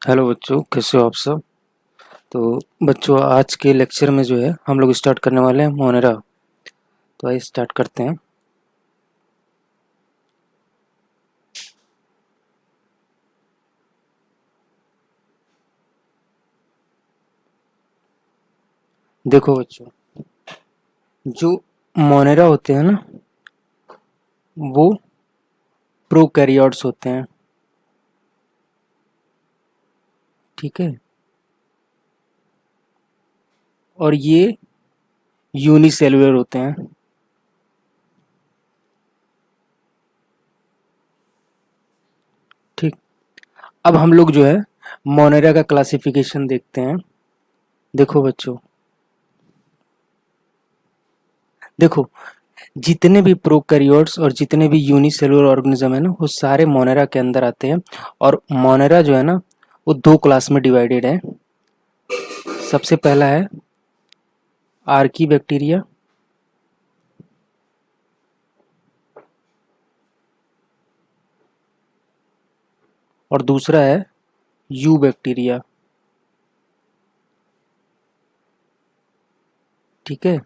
Hello बच्चों, कैसे हो आप सब। तो बच्चों, आज के लेक्चर में जो है हम लोग स्टार्ट करने वाले हैं मोनेरा। तो आइए स्टार्ट करते हैं। देखो बच्चों, जो मोनेरा होते हैं ना, वो प्रोकैरियोट्स होते हैं। ठीक है। और ये यूनिसेलुलर होते हैं। ठीक। अब हम लोग जो है मोनेरा का क्लासिफिकेशन देखते हैं। देखो बच्चों, देखो, जितने भी प्रोकैरियोट्स और जितने भी यूनिसेलुलर ऑर्गेनिज्म है ना, वो सारे मोनेरा के अंदर आते हैं। और मोनेरा जो है ना, वो दो क्लास में डिवाइडेड है। सबसे पहला है आर्की बैक्टीरिया, और दूसरा है यू बैक्टीरिया। ठीक है।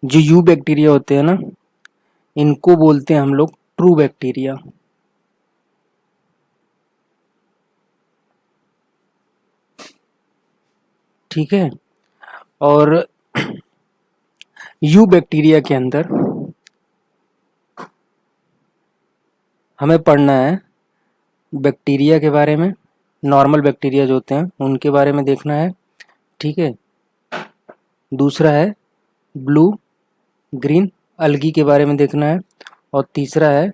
जो यू बैक्टीरिया होते हैं ना, इनको बोलते हैं हम लोग ट्रू बैक्टीरिया। ठीक है। और यू बैक्टीरिया के अंदर हमें पढ़ना है बैक्टीरिया के बारे में। नॉर्मल बैक्टीरिया जो होते हैं उनके बारे में देखना है। ठीक है। दूसरा है ब्लू ग्रीन अलगी के बारे में देखना है। और तीसरा है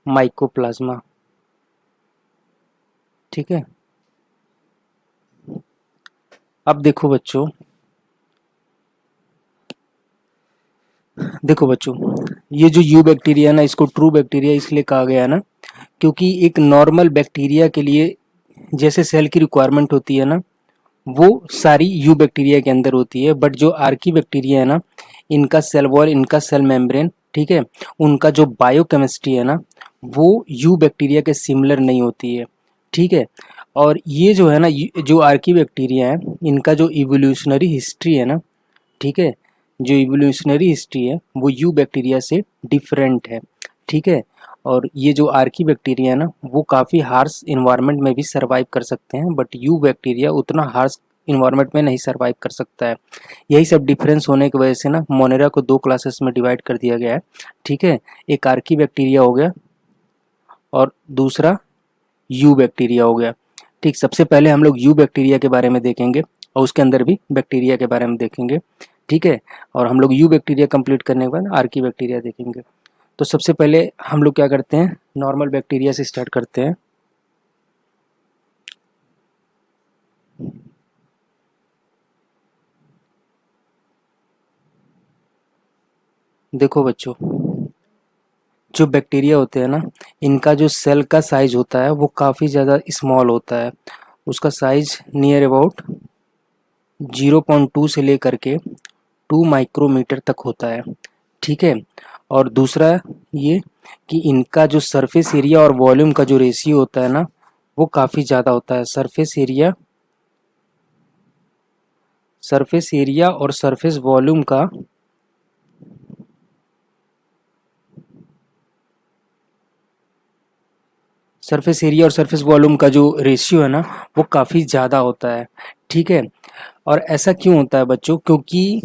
माइकोप्लाज्मा। ठीक है। अब देखो बच्चों, ये जो यू बैक्टीरिया ना, इसको ट्रू बैक्टीरिया इसलिए कहा गया है ना, क्योंकि एक नॉर्मल बैक्टीरिया के लिए जैसे सेल की रिक्वायरमेंट होती है ना, वो सारी यू बैक्टीरिया के अंदर होती है। बट जो आर्की बैक्टीरिया है ना, इनका सेल वॉल, इनका सेल मेम्ब्रेन, ठीक है, उनका जो बायोकेमिस्ट्री है ना, वो यू बैक्टीरिया के सिमिलर नहीं होती है। ठीक है। और ये जो है ना, जो आर्की बैक्टीरिया है, इनका जो इवोल्यूशनरी हिस्ट्री है ना, ठीक है, जो इवोल्यूशनरी हिस्ट्री है वो यू बैक्टीरिया से डिफरेंट है। ठीक है। और ये जो आर्की बैक्टीरिया है ना, वो काफ़ी हार्श इन्वायरमेंट में भी सर्वाइव कर सकते हैं, बट यू बैक्टीरिया उतना हार्श इन्वायरमेंट में नहीं सर्वाइव कर सकता है। यही सब डिफरेंस होने की वजह से ना, मोनेरा को दो क्लासेस में डिवाइड कर दिया गया है। ठीक है। एक आर्की बैक्टीरिया हो गया और दूसरा यू बैक्टीरिया हो गया। ठीक। सबसे पहले हम लोग यू बैक्टीरिया के बारे में देखेंगे और उसके अंदर भी बैक्टीरिया के बारे में देखेंगे। ठीक है। और हम लोग यू बैक्टीरिया कंप्लीट करने के बाद आर्की बैक्टीरिया देखेंगे। तो सबसे पहले हम लोग क्या करते हैं, नॉर्मल बैक्टीरिया से स्टार्ट करते हैं। देखो बच्चों, जो बैक्टीरिया होते हैं ना, इनका जो सेल का साइज होता है वो काफ़ी ज़्यादा स्मॉल होता है। उसका साइज नियर अबाउट 0.2 से लेकर के 2 माइक्रोमीटर तक होता है। ठीक है। और दूसरा ये कि इनका जो सरफेस एरिया और वॉल्यूम का जो रेशियो होता है ना, वो काफ़ी ज़्यादा होता है। सरफेस एरिया और सरफेस वॉल्यूम का सरफेस एरिया और सरफेस वॉल्यूम का जो रेशियो है ना, वो काफ़ी ज़्यादा होता है। ठीक है। और ऐसा क्यों होता है बच्चों, क्योंकि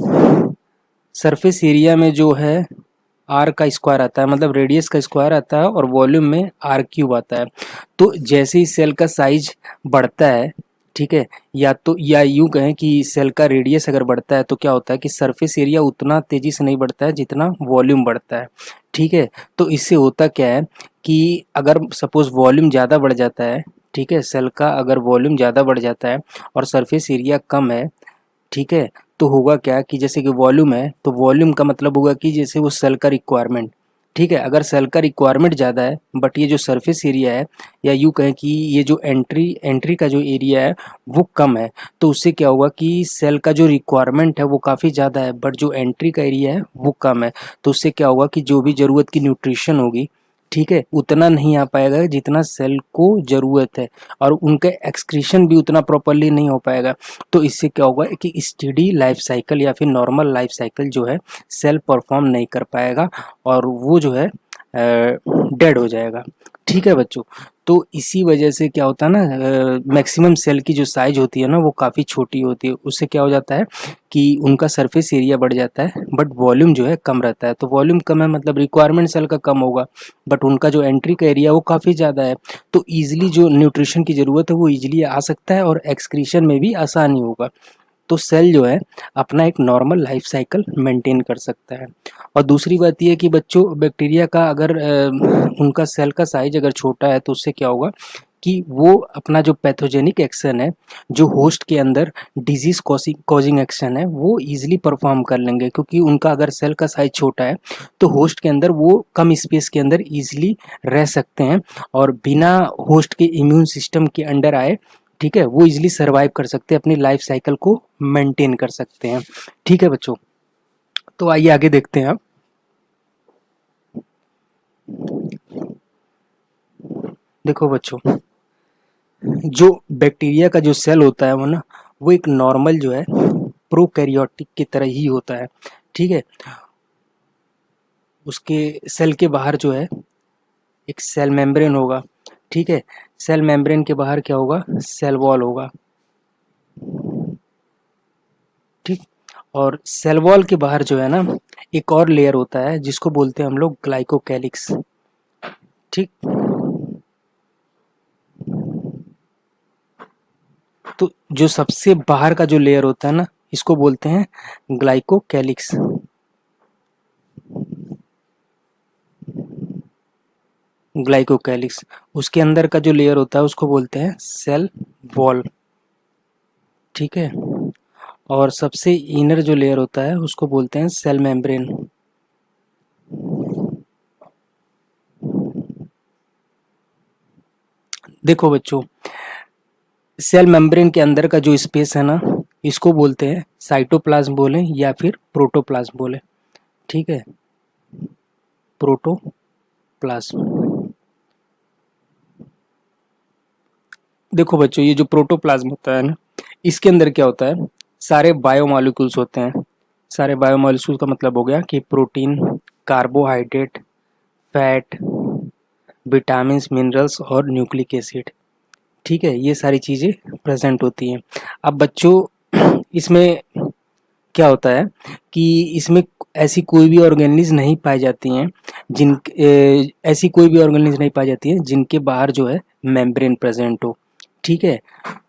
सरफेस एरिया में जो है आर का स्क्वायर आता है, मतलब रेडियस का स्क्वायर आता है, और वॉल्यूम में आर क्यूब आता है। तो जैसे ही सेल का साइज बढ़ता है, ठीक है, या यूं कहें कि सेल का रेडियस अगर बढ़ता है, तो क्या होता है कि सरफेस एरिया उतना तेजी से नहीं बढ़ता है जितना वॉल्यूम बढ़ता है। ठीक है। तो इससे होता क्या है कि अगर सपोज वॉल्यूम ज़्यादा बढ़ जाता है, ठीक है, सेल का अगर वॉल्यूम ज़्यादा बढ़ जाता है और सरफेस एरिया कम है, ठीक है, तो होगा क्या कि जैसे कि वॉल्यूम है, तो वॉल्यूम का मतलब होगा कि जैसे वो सेल का रिक्वायरमेंट, ठीक है, अगर सेल का रिक्वायरमेंट ज़्यादा है बट ये जो सरफेस एरिया है, या यूँ कहें कि ये जो एंट्री एंट्री का जो एरिया है वो कम है, तो उससे क्या होगा कि सेल का जो रिक्वायरमेंट है वो काफ़ी ज़्यादा है बट जो एंट्री का एरिया है वो कम है। तो उससे क्या होगा कि जो भी ज़रूरत की न्यूट्रिशन होगी, ठीक है, उतना नहीं आ पाएगा जितना सेल को ज़रूरत है, और उनका एक्सक्रीशन भी उतना प्रॉपर्ली नहीं हो पाएगा। तो इससे क्या होगा कि स्टेडी लाइफ साइकिल या फिर नॉर्मल लाइफ साइकिल जो है सेल परफॉर्म नहीं कर पाएगा, और वो जो है डेड हो जाएगा। ठीक है बच्चों, तो इसी वजह से क्या होता है ना, मैक्सिमम सेल की जो साइज होती है ना वो काफ़ी छोटी होती है। उससे क्या हो जाता है कि उनका सरफेस एरिया बढ़ जाता है, बट वॉल्यूम जो है कम रहता है। तो वॉल्यूम कम है मतलब रिक्वायरमेंट सेल का कम होगा, बट उनका जो एंट्री का एरिया वो काफ़ी ज़्यादा है। तो ईजिली जो न्यूट्रिशन की ज़रूरत है वो ईजिली आ सकता है, और एक्सक्रीशन में भी आसानी होगा। तो सेल जो है अपना एक नॉर्मल लाइफ साइकिल मेंटेन कर सकता है। और दूसरी बात ये है कि बच्चों, बैक्टीरिया का अगर उनका सेल का साइज अगर छोटा है तो उससे क्या होगा कि वो अपना जो पैथोजेनिक एक्शन है, जो होस्ट के अंदर डिजीज कॉजिंग एक्शन है, वो इजीली परफॉर्म कर लेंगे। क्योंकि उनका अगर सेल का साइज छोटा है तो होस्ट के अंदर वो कम स्पेस के अंदर इजीली रह सकते हैं, और बिना होस्ट के इम्यून सिस्टम के अंडर आए, ठीक है, वो इजीली सरवाइव कर सकते हैं, अपनी लाइफ साइकिल को मेंटेन कर सकते हैं। ठीक है बच्चों, तो आइए आगे देखते हैं। अब देखो बच्चों, जो बैक्टीरिया का जो सेल होता है वो एक नॉर्मल जो है प्रोकैरियोटिक की तरह ही होता है। ठीक है, उसके सेल के बाहर जो है एक सेल मेम्ब्रेन होगा। ठीक है, सेल मेम्ब्रेन के बाहर क्या होगा, सेल वॉल होगा। ठीक, और सेल वॉल के बाहर जो है ना एक और लेयर होता है जिसको बोलते हैं हम लोग ग्लाइकोकैलिक्स। ठीक, तो जो सबसे बाहर का जो लेयर होता है ना इसको बोलते हैं ग्लाइकोकैलिक्स। ग्लाइकोकैलिक्स, उसके अंदर का जो लेयर होता है उसको बोलते हैं सेल वॉल। ठीक है, और सबसे इनर जो लेयर होता है उसको बोलते हैं सेल मेम्ब्रेन। देखो बच्चों, सेल मेम्ब्रेन के अंदर का जो स्पेस है ना इसको बोलते हैं साइटोप्लाज्म बोले या फिर प्रोटोप्लाज्म बोले। ठीक है, प्रोटोप्लाज्म। देखो बच्चों, ये जो प्रोटोप्लाज्म होता है ना इसके अंदर क्या होता है, सारे बायोमॉलिक्यूल्स होते हैं। सारे बायोमॉलिक्यूल्स का मतलब हो गया कि protein, carbohydrate, fat, vitamins, minerals और न्यूक्लिक एसिड। ठीक है, ये सारी चीज़ें प्रेजेंट होती हैं। अब बच्चों, इसमें क्या होता है कि इसमें ऐसी कोई भी ऑर्गेनिज नहीं पाई जाती हैं ऐसी कोई भी ऑर्गेनिज नहीं पाई जाती है जिनके बाहर जो है मेम्ब्रेन प्रेजेंट हो। ठीक है,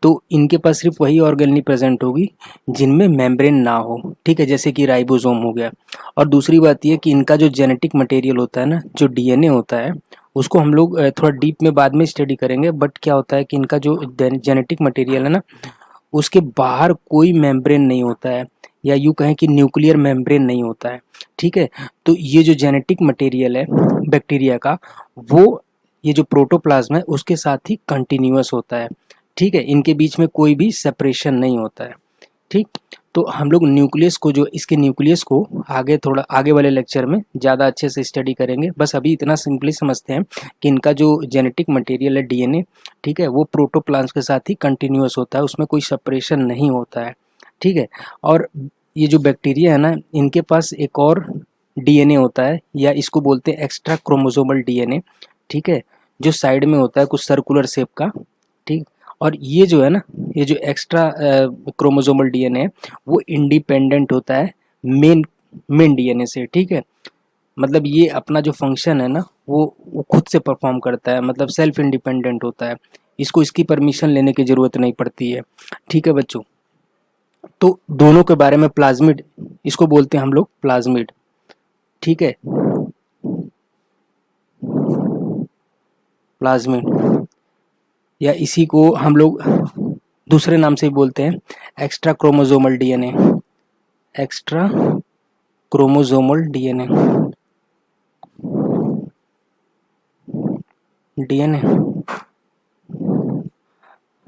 तो इनके पास सिर्फ वही ऑर्गेनिज प्रेजेंट होगी जिनमें मेम्ब्रेन ना हो। ठीक है, जैसे कि राइबोसोम हो गया। और दूसरी बात ये कि इनका जो जेनेटिक मटेरियल होता है ना, जो डीएनए होता है, उसको हम लोग थोड़ा डीप में बाद में स्टडी करेंगे। बट क्या होता है कि इनका जो जेनेटिक मटेरियल है ना उसके बाहर कोई मेम्ब्रेन नहीं होता है, या यूँ कहें कि न्यूक्लियर मेम्ब्रेन नहीं होता है। ठीक है, तो ये जो जेनेटिक मटेरियल है बैक्टीरिया का, वो ये जो प्रोटोप्लाज्म है उसके साथ ही कंटिन्यूअस होता है। ठीक है, इनके बीच में कोई भी सेपरेशन नहीं होता है। ठीक, तो हम लोग न्यूक्लियस को, जो इसके न्यूक्लियस को आगे, थोड़ा आगे वाले लेक्चर में ज़्यादा अच्छे से स्टडी करेंगे। बस अभी इतना सिंपली समझते हैं कि इनका जो जेनेटिक मटेरियल है डीएनए, ठीक है, वो प्रोटोप्लाज्म के साथ ही कंटिन्यूअस होता है, उसमें कोई सेपरेशन नहीं होता है। ठीक है, और ये जो बैक्टीरिया है ना इनके पास एक और डीएनए होता है, या इसको बोलते हैं एक्स्ट्रा क्रोमोसोमल डीएनए। ठीक है, जो साइड में होता है कुछ सर्कुलर शेप का। ठीक, और ये जो है ना, ये जो एक्स्ट्रा क्रोमोसोमल डीएनए है वो इंडिपेंडेंट होता है मेन मेन डीएनए से। ठीक है, मतलब ये अपना जो फंक्शन है ना वो खुद से परफॉर्म करता है, मतलब सेल्फ इंडिपेंडेंट होता है। इसको इसकी परमिशन लेने की ज़रूरत नहीं पड़ती है। ठीक है बच्चों, तो दोनों के बारे में, प्लाज्मिड इसको बोलते हैं हम लोग, प्लाज्मिड। ठीक है, प्लाज्मिड, या इसी को हम लोग दूसरे नाम से भी बोलते हैं extra chromosomal DNA. Extra chromosomal DNA, DNA.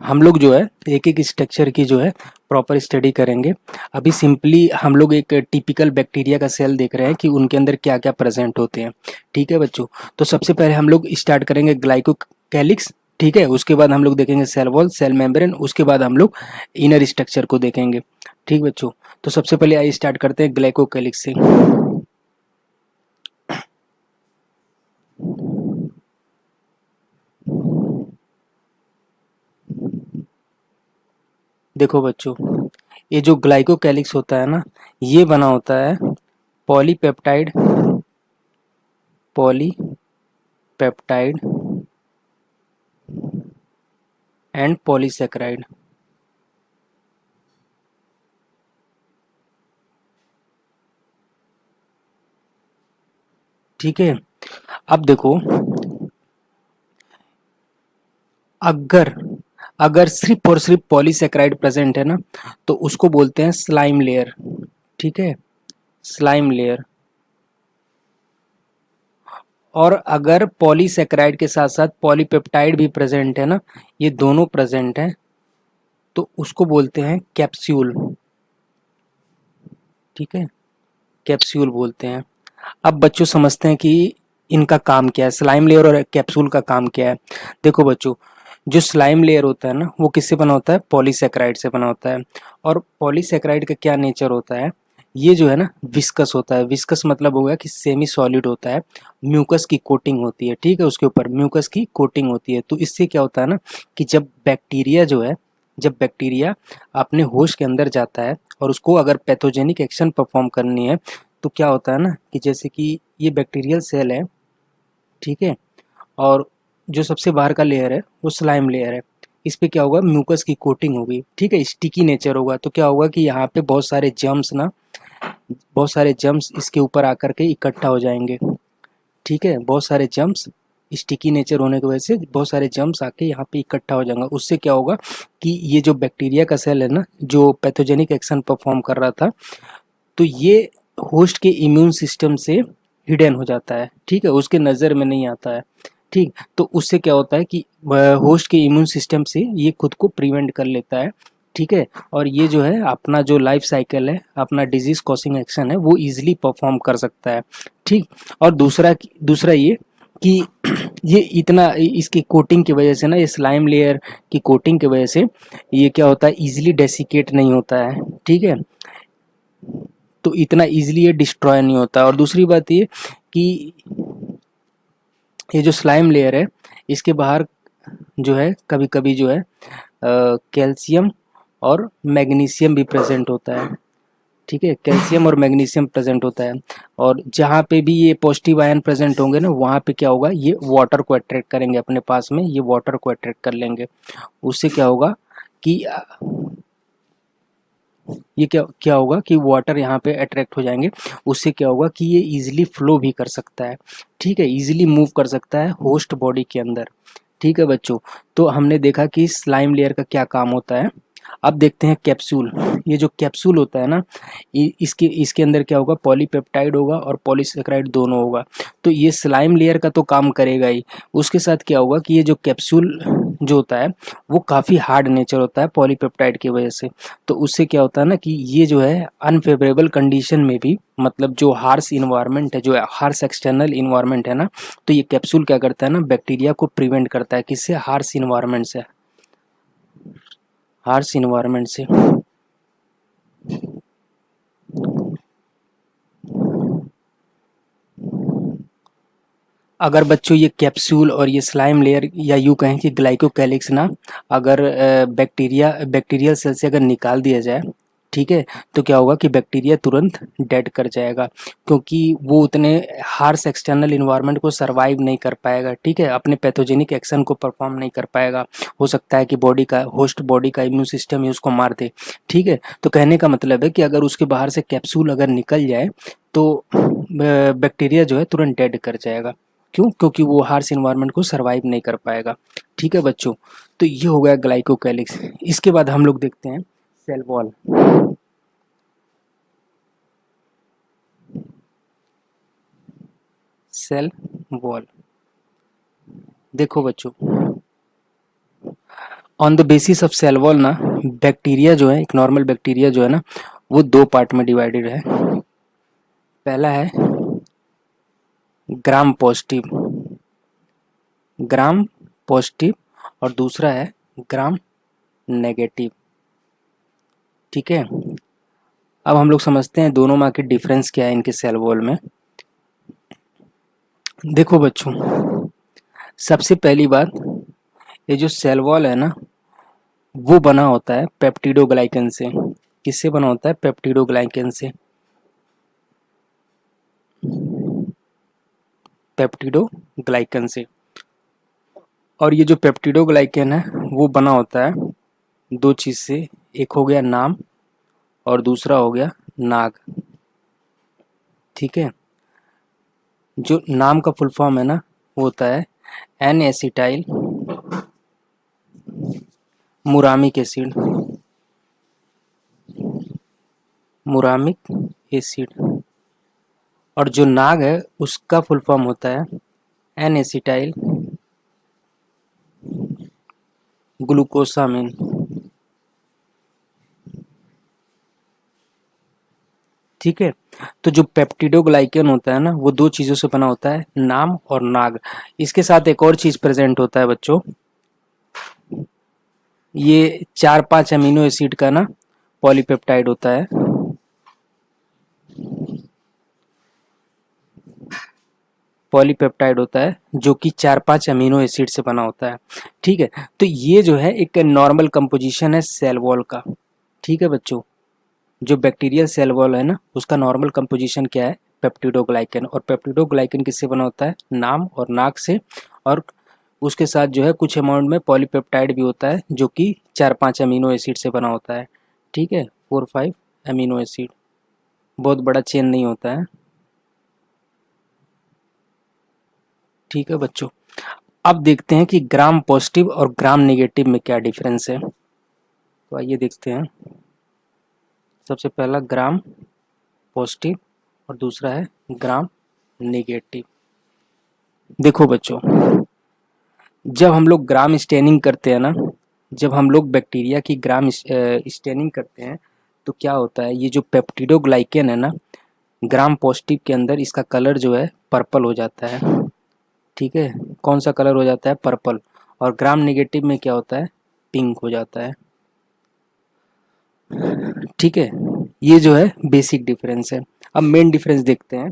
हम लोग जो है एक एक स्ट्रक्चर की जो है प्रॉपर स्टडी करेंगे। अभी सिंपली हम लोग एक टिपिकल बैक्टीरिया का सेल देख रहे हैं कि उनके अंदर क्या क्या प्रेजेंट होते हैं। ठीक है बच्चों, तो सबसे पहले हम लोग स्टार्ट करेंगे ग्लाइकोकैलिक्स। ठीक है, उसके बाद हम लोग देखेंगे सेल वॉल, सेल मेम्ब्रेन, उसके बाद हम लोग इनर स्ट्रक्चर को देखेंगे। ठीक बच्चों, तो सबसे पहले आइए स्टार्ट करते हैं ग्लाइकोकैलिक्स से। देखो बच्चों, ये जो ग्लाइकोकैलिक्स होता है ना, ये बना होता है पॉलीपेप्टाइड पॉलीपेप्टाइड एंड पॉलीसेकेराइड। ठीक है, अब देखो, अगर अगर सिर्फ और सिर्फ पॉलीसेकेराइड प्रेजेंट है ना, तो उसको बोलते हैं स्लाइम लेयर। ठीक है, स्लाइम लेयर। और अगर पॉलीसेकेराइड के साथ साथ पॉलीपेप्टाइड भी प्रेजेंट है ना, ये दोनों प्रेजेंट है, तो उसको बोलते हैं कैप्सूल। ठीक है, कैप्सूल बोलते हैं। अब बच्चों समझते हैं कि इनका काम क्या है, स्लाइम लेयर और कैप्सूल का काम क्या है। देखो बच्चों, जो स्लाइम लेयर होता है ना, वो किससे बना होता है? पॉलीसेकेराइड से बना होता है। और पॉलीसेकेराइड का क्या नेचर होता है? ये जो है ना विस्कस होता है। विस्कस मतलब हो गया कि सेमी सॉलिड होता है, म्यूकस की कोटिंग होती है। ठीक है, उसके ऊपर म्यूकस की कोटिंग होती है। तो इससे क्या होता है ना कि जब बैक्टीरिया अपने होस्ट के अंदर जाता है और उसको अगर पैथोजेनिक एक्शन परफॉर्म करनी है, तो क्या होता है ना कि जैसे कि ये बैक्टीरियल सेल है, ठीक है, और जो सबसे बाहर का लेयर है वो स्लाइम लेयर है। इस पे क्या होगा? म्यूकस की कोटिंग होगी। ठीक है, स्टिकी नेचर होगा। तो क्या होगा कि यहाँ पे बहुत सारे जम्स इसके ऊपर आकर के इकट्ठा हो जाएंगे। ठीक है, बहुत सारे जम्स, स्टिकी नेचर होने की वजह से बहुत सारे जम्स आके यहाँ पे इकट्ठा हो जाएंगे। उससे क्या होगा कि ये जो बैक्टीरिया का सेल है ना, जो पैथोजेनिक एक्शन परफॉर्म कर रहा था, तो ये होस्ट के इम्यून सिस्टम से हिडन हो जाता है। ठीक है, उसके नज़र में नहीं आता है। ठीक, तो उससे क्या होता है कि होस्ट के इम्यून सिस्टम से ये खुद को प्रिवेंट कर लेता है। ठीक है, और ये जो है अपना जो लाइफ साइकिल है, अपना डिजीज कॉजिंग एक्शन है, वो इजीली परफॉर्म कर सकता है। ठीक, और दूसरा दूसरा ये कि ये इतना इसकी कोटिंग की वजह से ना, ये स्लाइम लेयर की कोटिंग की वजह से ये क्या होता है, इजीली डेसिकेट नहीं होता है। ठीक है, तो इतना इजीली ये डिस्ट्रॉय नहीं होता। और दूसरी बात ये कि ये जो स्लाइम लेयर है, इसके बाहर जो है कभी कभी जो है कैल्शियम और मैग्नीशियम भी प्रेजेंट होता है। ठीक है, कैल्शियम और मैग्नीशियम प्रेजेंट होता है। और जहाँ पे भी ये पॉजिटिव आयन प्रेजेंट होंगे ना, वहाँ पे क्या होगा, ये वाटर को अट्रैक्ट करेंगे अपने पास में, ये वाटर को अट्रैक्ट कर लेंगे। उससे क्या होगा कि ये क्या क्या होगा कि वाटर यहाँ पे अट्रैक्ट हो जाएंगे। उससे क्या होगा कि ये इजीली फ्लो भी कर सकता है। ठीक है, इजीली मूव कर सकता है होस्ट बॉडी के अंदर। ठीक है बच्चों, तो हमने देखा कि स्लाइम लेयर का क्या काम होता है। अब देखते हैं कैप्सूल। ये जो कैप्सूल होता है ना, इसके इसके अंदर क्या होगा, पॉलीपेप्टाइड होगा और पॉलीसेकेराइड दोनों होगा। तो ये स्लाइम लेयर का तो काम करेगा ही, उसके साथ क्या होगा कि ये जो कैप्सूल जो होता है, वो काफ़ी हार्ड नेचर होता है पॉलीपेप्टाइड की वजह से। तो उससे क्या होता है ना कि ये जो है अनफेवरेबल कंडीशन में भी, मतलब जो हार्श इन्वायरमेंट है, जो हार्श एक्सटर्नल इन्वायरमेंट है ना, तो ये कैप्सूल क्या करता है ना, बैक्टीरिया को प्रिवेंट करता है। किससे? हार्श इन्वायरमेंट से। हार्श इन्वायरमेंट से। अगर बच्चों ये कैप्सूल और ये स्लाइम लेयर, या यूँ कहें कि ग्लाइकोकैलिक्स ना, अगर बैक्टीरियल सेल से अगर निकाल दिया जाए, ठीक है, तो क्या होगा कि बैक्टीरिया तुरंत डेड कर जाएगा, क्योंकि वो उतने हार्श एक्सटर्नल इन्वायरमेंट को सरवाइव नहीं कर पाएगा। ठीक है, अपने पैथोजेनिक एक्शन को परफॉर्म नहीं कर पाएगा। हो सकता है कि होस्ट बॉडी का इम्यून सिस्टम ही उसको मार दे। ठीक है, तो कहने का मतलब है कि अगर उसके बाहर से कैप्सूल अगर निकल जाए, तो बैक्टीरिया जो है तुरंत डेड कर जाएगा। क्यों? क्योंकि वो हार्श इन्वायरमेंट को सरवाइव नहीं कर पाएगा। ठीक है बच्चों, तो ये हो गया ग्लाइकोकैलिक्स। इसके बाद हम लोग देखते हैं सेल वॉल। सेल वॉल, देखो बच्चों, on the basis of cell wall ना, बैक्टीरिया जो है, एक नॉर्मल बैक्टीरिया जो है ना, वो दो पार्ट में डिवाइडेड है। पहला है ग्राम पॉजिटिव, ग्राम पॉजिटिव, और दूसरा है ग्राम नेगेटिव। ठीक है, अब हम लोग समझते हैं दोनों में आखिर डिफरेंस क्या है इनके सेल वॉल में। देखो बच्चों, सबसे पहली बात, ये जो सेल वॉल है ना, वो बना होता है पेप्टिडोग्लाइकन से। किससे बना होता है? पेप्टिडोग्लाइकन से। पेप्टिडोग्लाइकन से। और ये जो पेप्टिडोग्लाइकन है वो बना होता है दो चीज से, एक हो गया नाम और दूसरा हो गया नाग। ठीक है, जो नाम का फुल फॉर्म है ना, वो होता है एन एसिटाइल मुरामिक एसिड, मुरामिक एसिड। और जो नाग है उसका फुल फॉर्म होता है एन एसिटाइल ग्लूकोसामिन। ठीक है, तो जो पेप्टिडोग्लाइकन होता है ना, वो दो चीजों से बना होता है, नाम और नाग। इसके साथ एक और चीज प्रेजेंट होता है बच्चों, ये 4-5 अमीनो एसिड का ना पॉलीपेप्टाइड होता है। पॉलीपेप्टाइड होता है जो कि 4-5 अमीनो एसिड से बना होता है। ठीक है, तो ये जो है एक नॉर्मल कंपोजिशन है सेल वॉल का। ठीक है बच्चों, जो बैक्टीरियल सेल वॉल है ना, उसका नॉर्मल कंपोजिशन क्या है? पेप्टिडोग्लाइकन। और पेप्टिडोग्लाइकन किससे बना होता है? नाम और नाग से। और उसके साथ जो है कुछ अमाउंट में पॉलीपेप्टाइड भी होता है जो कि 4-5 अमीनो एसिड से बना होता है। ठीक है, 4-5 अमीनो एसिड, बहुत बड़ा चेन नहीं होता है। ठीक है बच्चों, अब देखते हैं कि ग्राम पॉजिटिव और ग्राम नेगेटिव में क्या डिफरेंस है। तो आइए देखते हैं। सबसे पहला ग्राम पॉजिटिव और दूसरा है ग्राम नेगेटिव। देखो बच्चों, जब हम लोग ग्राम स्टेनिंग करते हैं ना, जब हम लोग बैक्टीरिया की ग्राम स्टेनिंग करते हैं, तो क्या होता है, ये जो पेप्टिडोग्लाइकन है ना, ग्राम पॉजिटिव के अंदर इसका कलर जो है पर्पल हो जाता है। ठीक है, कौन सा कलर हो जाता है? पर्पल। और ग्राम नेगेटिव में क्या होता है? पिंक हो जाता है। ठीक है, ये जो है बेसिक डिफरेंस है। अब मेन डिफरेंस देखते हैं।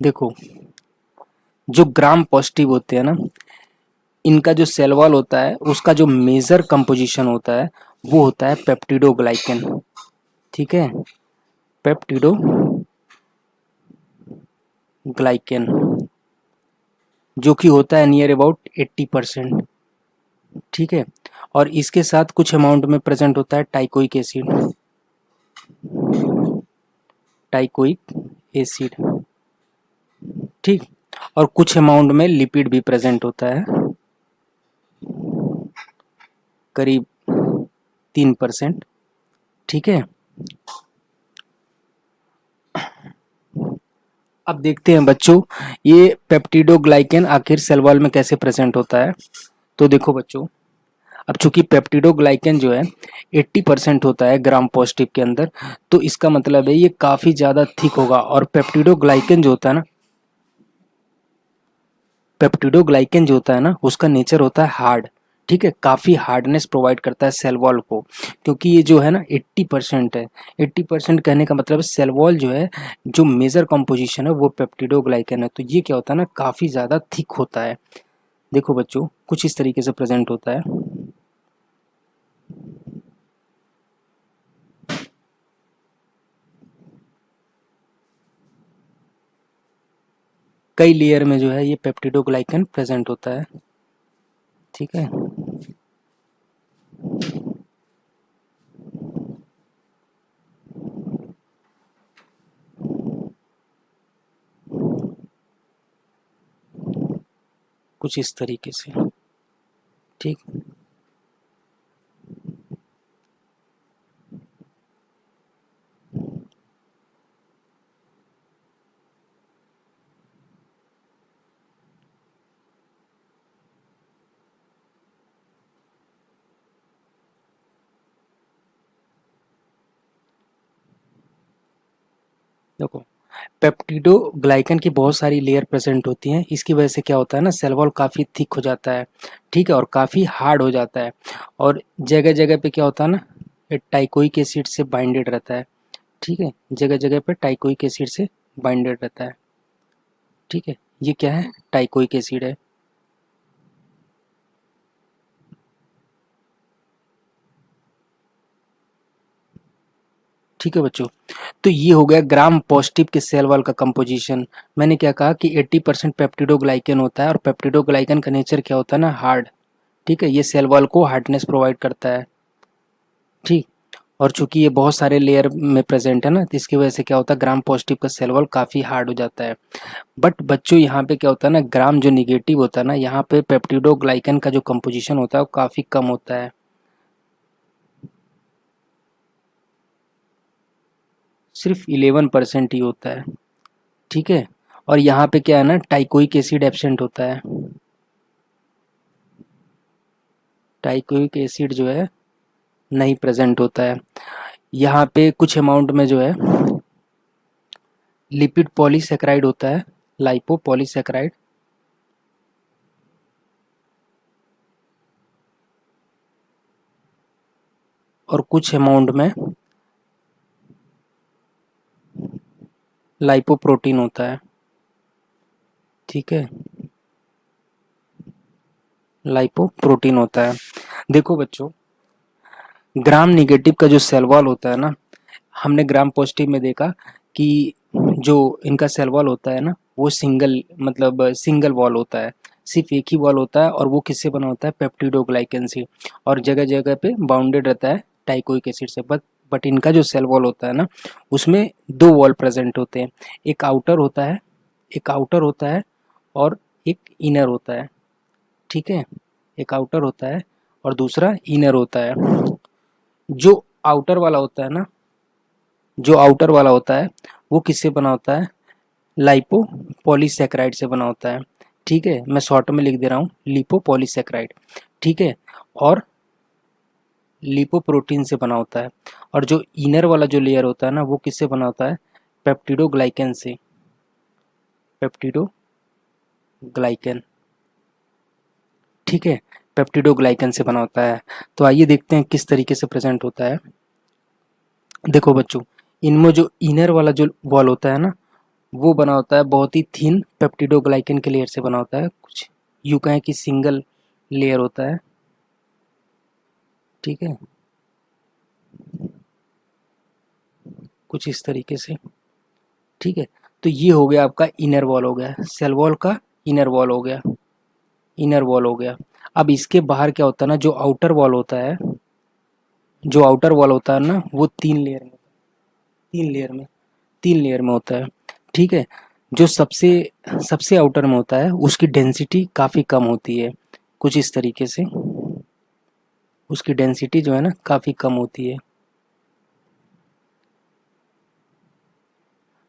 देखो, जो ग्राम पॉजिटिव होते हैं ना, इनका जो सेल वॉल होता है उसका जो मेजर कंपोजिशन होता है वो होता है पेप्टिडोग्लाइकन। ठीक है, पेप्टिडोग्लाइकन, जो कि होता है नियर अबाउट 80%। ठीक है, और इसके साथ कुछ अमाउंट में प्रेजेंट होता है टाइकोइक एसिड, टाइकोइक एसिड। ठीक, और कुछ अमाउंट में लिपिड भी प्रेजेंट होता है, करीब 3%। ठीक है, अब देखते हैं बच्चों, ये पेप्टिडोग्लाइकन आखिर सेल वॉल में कैसे प्रेजेंट होता है। तो देखो बच्चों, अब चूंकि पेप्टिडोग्लाइकन जो है 80% होता है ग्राम पॉजिटिव के अंदर, तो इसका मतलब है ये काफी ज्यादा थिक होगा। और पेप्टिडोग्लाइकन जो होता है ना, पेप्टिडोग्लाइकन जो होता है ना, उसका नेचर होता है हार्ड। ठीक है, काफी हार्डनेस प्रोवाइड करता है सेल वॉल को, क्योंकि ये जो है ना 80% है। 80% कहने का मतलब सेल वॉल जो है, जो मेजर कंपोजिशन है वो पेप्टिडोग्लाइकन है, तो ये क्या होता है ना, काफी ज्यादा थिक होता है। देखो बच्चों, कुछ इस तरीके से प्रेजेंट होता है। कई लेयर में जो है ये पेप्टिडोग्लाइकन प्रेजेंट होता है। ठीक है, कुछ इस तरीके से। ठीक, देखो, पेप्टिडोग्लाइकन की बहुत सारी लेयर प्रेजेंट होती हैं। इसकी वजह से क्या होता है ना, सेल वॉल काफ़ी थिक हो जाता है, ठीक है, और काफ़ी हार्ड हो जाता है। और जगह जगह पे क्या होता है ना, ये टाइकोइक एसिड से बाइंडेड रहता है, ठीक है, जगह जगह पे टाइकोइक एसिड से बाइंडेड रहता है, ठीक है। ये क्या है, टाइकोइक एसिड है। ठीक है बच्चों, तो ये हो गया ग्राम पॉजिटिव के सेल वॉल का कंपोजिशन। मैंने क्या कहा कि 80% पेप्टिडोग्लाइकन होता है, और पेप्टिडोग्लाइकन का नेचर क्या होता है ना, हार्ड, ठीक है, ये सेल वॉल को हार्डनेस प्रोवाइड करता है, ठीक। और चूंकि ये बहुत सारे लेयर में प्रेजेंट है ना, तो इसकी वजह से क्या होता है, ग्राम पॉजिटिव का सेल वॉल काफ़ी हार्ड हो जाता है। बट बच्चों यहाँ पे क्या होता है ना, ग्राम जो निगेटिव होता है ना, यहाँ पे पेप्टिडोग्लाइकन का जो कंपोजिशन होता है वो काफ़ी कम होता है, सिर्फ 11% ही होता है, ठीक है। और यहाँ पे क्या है ना, टाइकोइक एसिड एब्सेंट होता है, टाइकोइक एसिड जो है नहीं प्रेजेंट होता है। यहाँ पे कुछ अमाउंट में जो है लिपिड पॉलीसेकेराइड होता है, लाइपो पॉलीसेकेराइड, और कुछ अमाउंट में लाइपोप्रोटीन होता है, ठीक है, लाइपोप्रोटीन होता है। देखो बच्चों, ग्राम निगेटिव का जो सेल वॉल होता है ना, हमने ग्राम पॉजिटिव में देखा कि जो इनका सेल वॉल होता है ना, वो सिंगल, मतलब सिंगल वॉल होता है, सिर्फ एक ही वॉल होता है, और वो किससे बना होता है, पेप्टिडोग्लाइकन से, और जगह जगह पे बाउंडेड रहता है टाइकोइक एसिड से। बट इनका जो सेल वॉल होता है ना, उसमें दो वॉल प्रेजेंट होते हैं, एक आउटर होता है, एक आउटर होता है और एक इनर होता है, ठीक है, एक आउटर होता है और दूसरा इनर होता है। जो आउटर वाला होता है ना, जो आउटर वाला होता है वो किससे बना होता है, लाइपो पॉलीसेकेराइड से बना होता है, ठीक है, मैं शॉर्ट में लिख दे रहा हूँ, लिपो पॉलीसेकेराइड, ठीक है, और लिपोप्रोटीन से बना होता है। और जो इनर वाला जो लेयर होता है ना, वो किससे बना होता है, पेप्टिडोग्लाइकन से, पेप्टिडोग्लाइकन, ठीक है, पेप्टिडोग्लाइकन से बना होता है। तो आइए देखते हैं किस तरीके से प्रेजेंट होता है। देखो बच्चों, इनमें जो इनर वाला जो वॉल होता है ना, वो बना होता है बहुत ही थिन पेप्टिडोग्लाइकन के लेयर से बना होता है, कुछ यूं कहें कि सिंगल लेयर होता है, ठीक है, कुछ इस तरीके से, ठीक है। तो ये हो गया आपका इनर वॉल, हो गया सेल वॉल का इनर वॉल, हो गया इनर वॉल, हो गया। अब इसके बाहर क्या होता है ना, जो आउटर वॉल होता है, जो आउटर वॉल होता है ना, वो तीन लेयर में तीन लेयर में होता है, ठीक है। जो सबसे सबसे आउटर में होता है उसकी डेंसिटी काफ़ी कम होती है, कुछ इस तरीके से, उसकी डेंसिटी जो है ना काफ़ी कम होती है।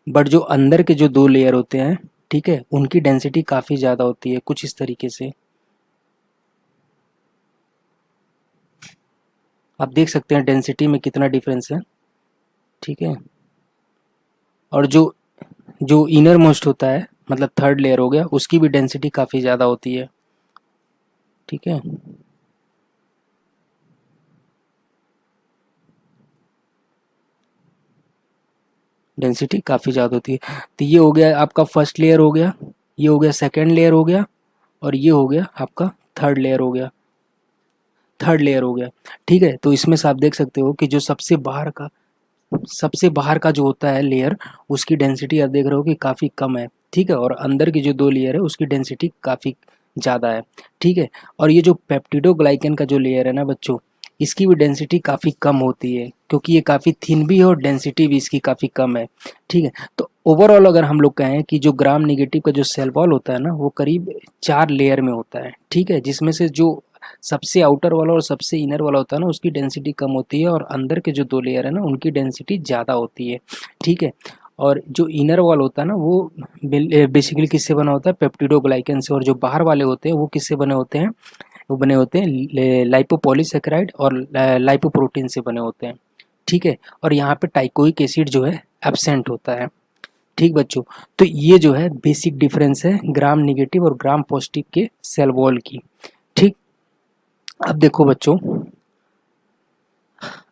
बट जो अंदर के जो दो लेयर होते हैं, ठीक है, उनकी डेंसिटी काफ़ी ज़्यादा होती है, कुछ इस तरीके से। आप देख सकते हैं डेंसिटी में कितना डिफरेंस है, ठीक है। और जो जो इनर मोस्ट होता है, मतलब थर्ड लेयर हो गया, उसकी भी डेंसिटी काफ़ी ज़्यादा होती है, ठीक है, डेंसिटी काफ़ी ज़्यादा होती है। तो ये हो गया आपका फर्स्ट लेयर हो गया, ये हो गया सेकेंड लेयर हो गया, और ये हो गया आपका थर्ड लेयर हो गया, थर्ड लेयर हो गया, ठीक है। तो इसमें से आप देख सकते हो कि जो सबसे बाहर का जो होता है लेयर, उसकी डेंसिटी आप देख रहे हो कि काफ़ी कम है, ठीक है, और अंदर की जो दो लेयर है उसकी डेंसिटी काफ़ी ज़्यादा है, ठीक है। और ये जो पेप्टिडोग्लाइकन का जो लेयर है ना बच्चों, इसकी भी डेंसिटी काफ़ी कम होती है, क्योंकि ये काफ़ी थिन भी है और डेंसिटी भी इसकी काफ़ी कम है, ठीक है। तो ओवरऑल अगर हम लोग कहें कि जो ग्राम नेगेटिव का जो सेल वॉल होता है ना, वो करीब 4 लेयर में होता है, ठीक है, जिसमें से जो सबसे आउटर वाला और सबसे इनर वाला होता है ना, उसकी डेंसिटी कम होती है, और अंदर के जो दो लेयर है ना, उनकी डेंसिटी ज़्यादा होती है, ठीक है। और जो इनर वॉल होता है ना, वो बेसिकली किससे बना होता है, पेप्टिडोग्लाइकन से, और जो बाहर वाले होते हैं वो किससे बने होते हैं, वो बने होते हैं लाइपोपॉलीसेकेराइड और लाइपोप्रोटीन से बने होते हैं, ठीक है। और यहाँ पे टाइकोइक एसिड जो है एब्सेंट होता है, ठीक बच्चों, तो ये जो है बेसिक डिफरेंस है ग्राम नेगेटिव और ग्राम पॉजिटिव के सेल वॉल की। ठीक, अब देखो बच्चों,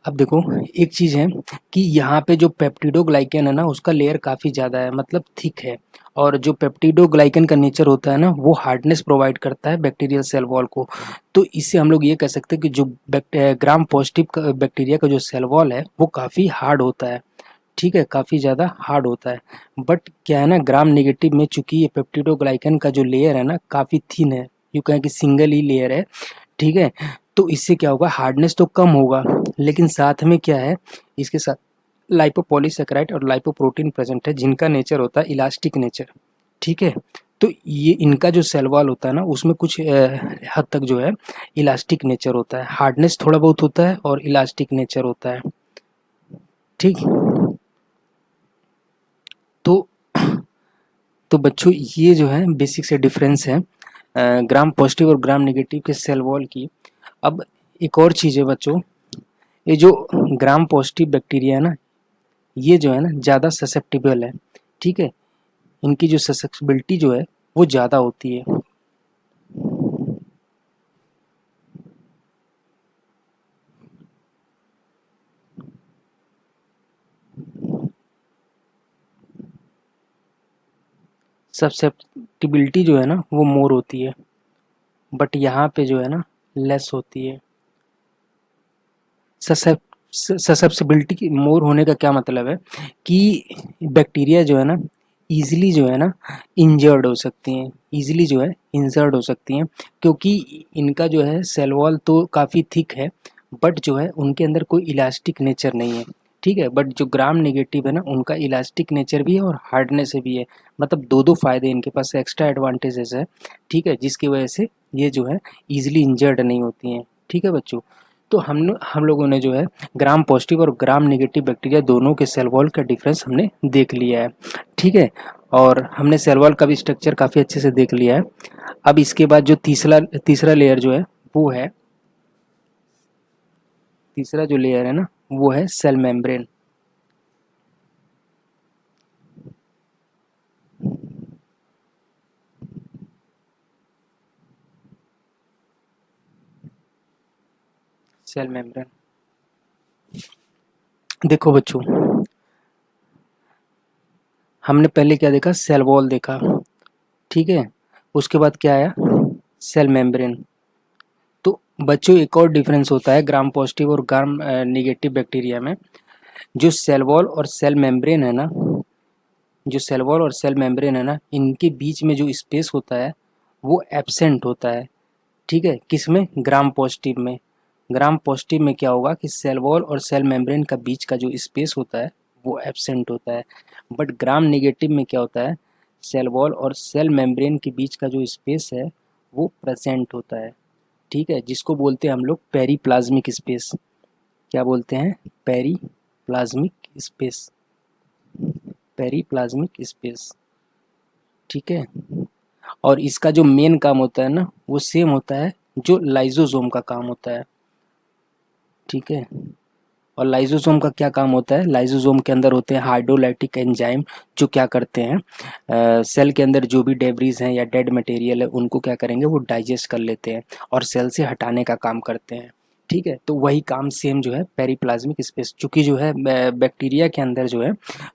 अब देखो एक चीज है कि यहाँ पे जो पेप्टिडोग्लाइकन है ना उसका लेयर काफी ज्यादा है, मतलब थिक है। और जो पेप्टिडोग्लाइकन का नेचर होता है ना वो हार्डनेस प्रोवाइड करता है बैक्टीरियल सेल वॉल को। तो इससे हम लोग ये कह सकते हैं कि जो ग्राम पॉजिटिव बैक्टीरिया का जो सेल वॉल है वो काफी हार्ड होता है। ठीक है, काफी ज्यादा हार्ड होता है। बट क्या है ना, ग्राम नेगेटिव में चूंकि ये पेप्टिडोग्लाइकन का जो लेयर है ना काफी थिन है, यूं कहें कि सिंगल ही लेयर है। ठीक है, तो इससे क्या होगा, हार्डनेस तो कम होगा, लेकिन साथ में क्या है, इसके साथ लाइपोपॉलीसेकेराइड और लाइपोप्रोटीन प्रेजेंट है जिनका नेचर होता है इलास्टिक नेचर। ठीक है, तो ये इनका जो सेल वॉल होता है ना उसमें कुछ हद तक जो है इलास्टिक नेचर होता है, हार्डनेस थोड़ा बहुत होता है और इलास्टिक नेचर होता है। ठीक, तो तो बच्चों ये जो है बेसिक से डिफरेंस है ग्राम पॉजिटिव और ग्राम नेगेटिव के सेल वॉल की। अब एक और चीज़ है बच्चों, ये जो ग्राम पॉजिटिव बैक्टीरिया है ना ये जो है ना ज़्यादा ससेप्टिबल है। ठीक है, इनकी जो ससेप्टिबिलिटी जो है वो ज़्यादा होती है। ससेप्टिबिलिटी जो है ना वो मोर होती है, बट यहाँ पे जो है ना लेस होती है। ससेप्टिबिलिटी की मोर होने का क्या मतलब है कि बैक्टीरिया जो है ना इजीली जो है ना इंजर्ड हो सकती हैं, इजीली जो है इंजर्ड हो सकती हैं, क्योंकि इनका जो है सेल वॉल तो काफ़ी थिक है, बट जो है उनके अंदर कोई इलास्टिक नेचर नहीं है। ठीक है, बट जो ग्राम नेगेटिव है ना उनका इलास्टिक नेचर भी है और हार्डनेस भी है, मतलब दो दो फायदे इनके पास एक्स्ट्रा एडवांटेजेस है। ठीक है, जिसकी वजह से ये जो है इजीली इंजर्ड नहीं होती हैं। ठीक है बच्चों, तो हम लोगों ने जो है ग्राम पॉजिटिव और ग्राम नेगेटिव बैक्टीरिया दोनों के सेल वॉल का डिफरेंस हमने देख लिया है। ठीक है, और हमने सेल वॉल का भी स्ट्रक्चर काफ़ी अच्छे से देख लिया है। अब इसके बाद जो तीसरा तीसरा लेयर जो है वो है, तीसरा जो लेयर है ना वो है सेल मेम्ब्रेन। सेल मेम्ब्रेन, देखो बच्चों, हमने पहले क्या देखा, सेल वॉल देखा। ठीक है, उसके बाद क्या आया, सेल मेम्ब्रेन। तो बच्चों एक और डिफरेंस होता है ग्राम पॉजिटिव और ग्राम नेगेटिव बैक्टीरिया में। जो सेल वॉल और सेल मेम्ब्रेन है ना, जो सेल वॉल और सेल मेम्ब्रेन है ना इनके बीच में जो स्पेस होता है वो एब्सेंट होता है। ठीक है, किसमें, ग्राम पॉजिटिव में। ग्राम पॉजिटिव में क्या होगा कि सेल वॉल और सेल मेम्ब्रेन का बीच का जो स्पेस होता है वो एब्सेंट होता है। बट ग्राम नेगेटिव में क्या होता है, सेल वॉल और सेल मेम्ब्रेन के बीच का जो स्पेस है वो प्रेजेंट होता है। ठीक है, जिसको बोलते हैं हम लोग पेरीप्लाज्मिक स्पेस। क्या बोलते हैं, पेरीप्लाज्मिक स्पेस, पेरीप्लाज्मिक स्पेस। ठीक है, और इसका जो मेन काम होता है ना वो सेम होता है जो लाइजोसोम का काम होता है। ठीक है, और लाइजोसोम का क्या काम होता है, लाइजोसोम के अंदर होते हैं हाइड्रोलाइटिक एंजाइम जो क्या करते हैं सेल के अंदर जो भी डेब्रीज हैं या डेड मटेरियल है उनको क्या करेंगे, वो डाइजेस्ट कर लेते हैं और सेल से हटाने का काम करते हैं। ठीक है, तो वही काम सेम जो है पेरीप्लाज्मिक स्पेस, चूंकि जो है बैक्टीरिया के अंदर जो है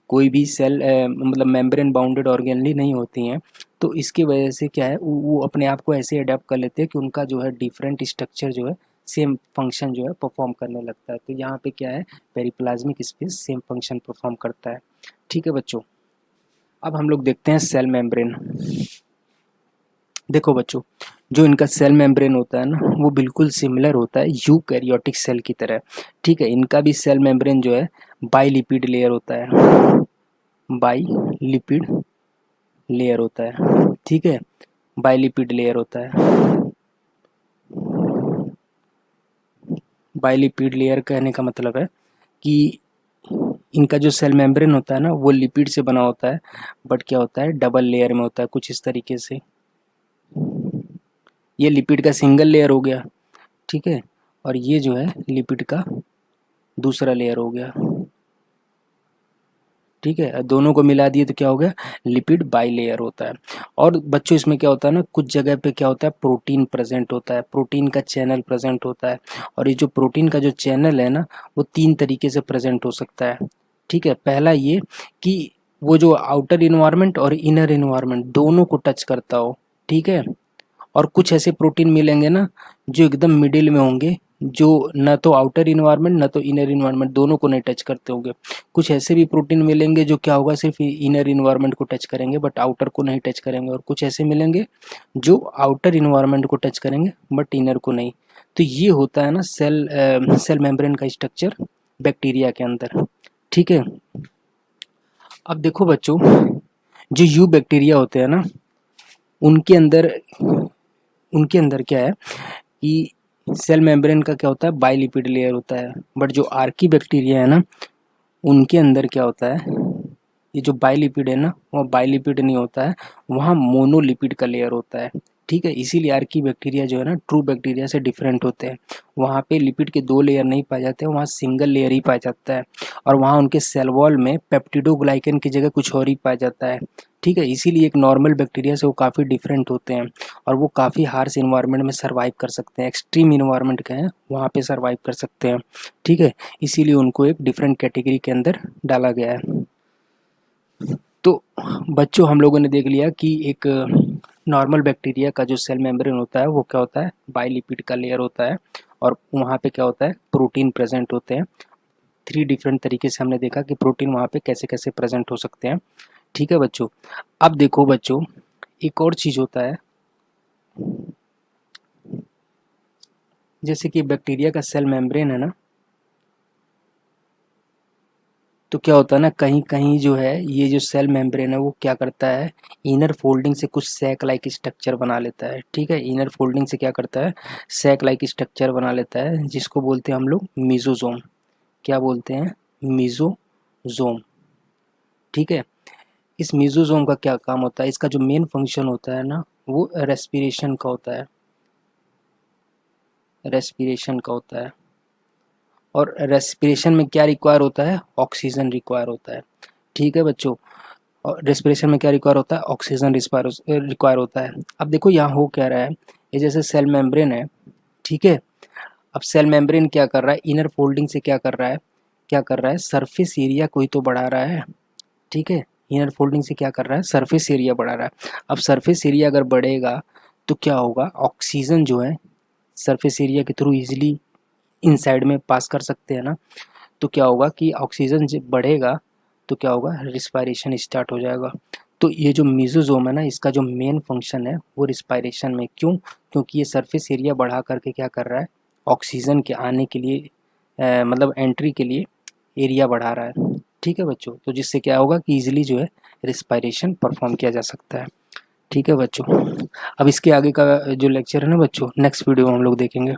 कोई भी सेल मतलब मेम्ब्रेन बाउंडेड ऑर्गेनली नहीं होती हैं, तो इसकी वजह से क्या है वो अपने आप को ऐसे अडेप्ट कर लेते हैं कि उनका जो है डिफरेंट स्ट्रक्चर जो है सेम फंक्शन जो है परफॉर्म करने लगता है। तो यहाँ पे क्या है, periplasmic space same function perform करता है। ठीक है बच्चों, अब हम लोग देखते हैं सेल मेम्ब्रेन। देखो बच्चों, जो इनका सेल मेम्ब्रेन होता है ना वो बिल्कुल सिमिलर होता है यूकैरियोटिक सेल की तरह। ठीक है, इनका भी सेल मेम्ब्रेन जो है बाइलिपिड लेयर होता है, बाइलिपिड लेयर होता है। ठीक है, बाइलिपिड लेयर होता है। बाइलिपिड लेयर कहने का मतलब है कि इनका जो सेल मेम्ब्रेन होता है ना वो लिपिड से बना होता है, बट क्या होता है डबल लेयर में होता है कुछ इस तरीके से। ये लिपिड का सिंगल लेयर हो गया। ठीक है, और ये जो है लिपिड का दूसरा लेयर हो गया। ठीक है, दोनों को मिला दिए तो क्या हो गया, लिपिड बाइलेयर होता है। और बच्चों इसमें क्या होता है ना, कुछ जगह पे क्या होता है, प्रोटीन प्रेजेंट होता है, प्रोटीन का चैनल प्रेजेंट होता है। और ये जो प्रोटीन का जो चैनल है ना, वो 3 तरीके से प्रेजेंट हो सकता है। ठीक है, पहला ये कि वो जो आउटर इन्वायरमेंट और इनर इन्वायरमेंट दोनों को टच करता हो। ठीक है, और कुछ ऐसे प्रोटीन मिलेंगे ना जो एकदम मिडिल में होंगे, जो न तो आउटर इन्वायरमेंट न तो इनर इन्वायरमेंट दोनों को नहीं टच करते होंगे। कुछ ऐसे भी प्रोटीन मिलेंगे जो क्या होगा, सिर्फ इनर इन्वायरमेंट को टच करेंगे बट आउटर को नहीं टच करेंगे। और कुछ ऐसे मिलेंगे जो आउटर इन्वायरमेंट को टच करेंगे बट इनर को नहीं। तो ये होता है ना सेल मेम्ब्रेन का स्ट्रक्चर बैक्टीरिया के अंदर। ठीक है, अब देखो बच्चों, जो यू बैक्टीरिया होते हैं ना, उनके अंदर उनके अंदर क्या है कि सेल मेम्ब्रेन का क्या होता है, बाइलिपिड लेयर होता है। बट जो आर्की बैक्टीरिया है ना, उनके अंदर क्या होता है, ये जो बाइलिपिड है ना, वो बाइलिपिड नहीं होता है, वहाँ मोनोलिपिड का लेयर होता है। ठीक है, इसीलिए आर्की बैक्टीरिया जो है ना, ट्रू बैक्टीरिया से डिफरेंट होते हैं। वहाँ पे लिपिड के 2 लेयर नहीं पाए जाते हैं, वहाँ सिंगल लेयर ही पाया जाता है। और वहाँ उनके सेल वॉल में पेप्टिडोग्लाइकन की जगह कुछ और ही पाया जाता है। ठीक है, इसीलिए एक नॉर्मल बैक्टीरिया से वो काफ़ी डिफरेंट होते हैं। और वो काफ़ी हार्श इन्वायरमेंट में सर्वाइव कर सकते हैं, एक्सट्रीम इन्वायरमेंट का है वहाँ पे सर्वाइव कर सकते हैं। ठीक है, इसीलिए उनको एक डिफरेंट कैटेगरी के अंदर डाला गया है। तो बच्चों, हम लोगों ने देख लिया कि एक नॉर्मल बैक्टीरिया का जो सेल मेम्ब्रेन होता है वो क्या होता है, बाइलिपिड का लेयर होता है। और वहाँ पे क्या होता है, प्रोटीन प्रेजेंट होते हैं। 3 डिफरेंट तरीके से हमने देखा कि प्रोटीन वहाँ पे कैसे कैसे प्रेजेंट हो सकते हैं। ठीक है बच्चों, अब देखो बच्चों, एक और चीज़ होता है, जैसे कि बैक्टीरिया का सेल मेम्ब्रेन है ना, तो क्या होता है ना, कहीं कहीं जो है ये जो सेल मेम्ब्रेन है वो क्या करता है, इनर फोल्डिंग से कुछ सैक लाइक स्ट्रक्चर बना लेता है। ठीक है, इनर फोल्डिंग से क्या करता है, सैक लाइक स्ट्रक्चर बना लेता है, जिसको बोलते हैं हम लोग मीजोजोम। क्या बोलते हैं, मीजोजोम। ठीक है, इस मीजोजोम का क्या काम होता है, इसका जो मेन फंक्शन होता है ना, वो रेस्पिरेशन का होता है, रेस्पिरेशन का होता है। और रेस्पिरेशन में क्या रिक्वायर होता है, ऑक्सीजन रिक्वायर होता है। ठीक है बच्चों, और रेस्पिरेशन में क्या रिक्वायर होता है, ऑक्सीजन रिक्वायर होता है। अब देखो यहाँ हो क्या रहा है, ये जैसे सेल मेम्ब्रेन है। ठीक है, अब सेल मेम्ब्रेन क्या कर रहा है, इनर फोल्डिंग से क्या कर रहा है, सरफेस एरिया को ही तो बढ़ा रहा है। ठीक है, इनर फोल्डिंग से क्या कर रहा है, सरफेस एरिया बढ़ा रहा है। अब सरफेस एरिया अगर बढ़ेगा तो क्या होगा, ऑक्सीजन जो है सरफेस एरिया के थ्रू इजिली इनसाइड में पास कर सकते हैं ना। तो क्या होगा कि ऑक्सीजन जब बढ़ेगा तो क्या होगा, रिस्पायरेशन स्टार्ट हो जाएगा। तो ये जो मीजोजोम है ना, इसका जो मेन फंक्शन है वो रिस्पायरेशन में, क्यों, क्योंकि ये सरफेस एरिया बढ़ा करके क्या कर रहा है, ऑक्सीजन के आने के लिए मतलब एंट्री के लिए एरिया बढ़ा रहा है। ठीक है बच्चों, तो जिससे क्या होगा कि इजीली जो है रिस्पायरेशन परफॉर्म किया जा सकता है। ठीक है बच्चों, अब इसके आगे का जो लेक्चर है ना बच्चों, नेक्स्ट वीडियो में हम लोग देखेंगे।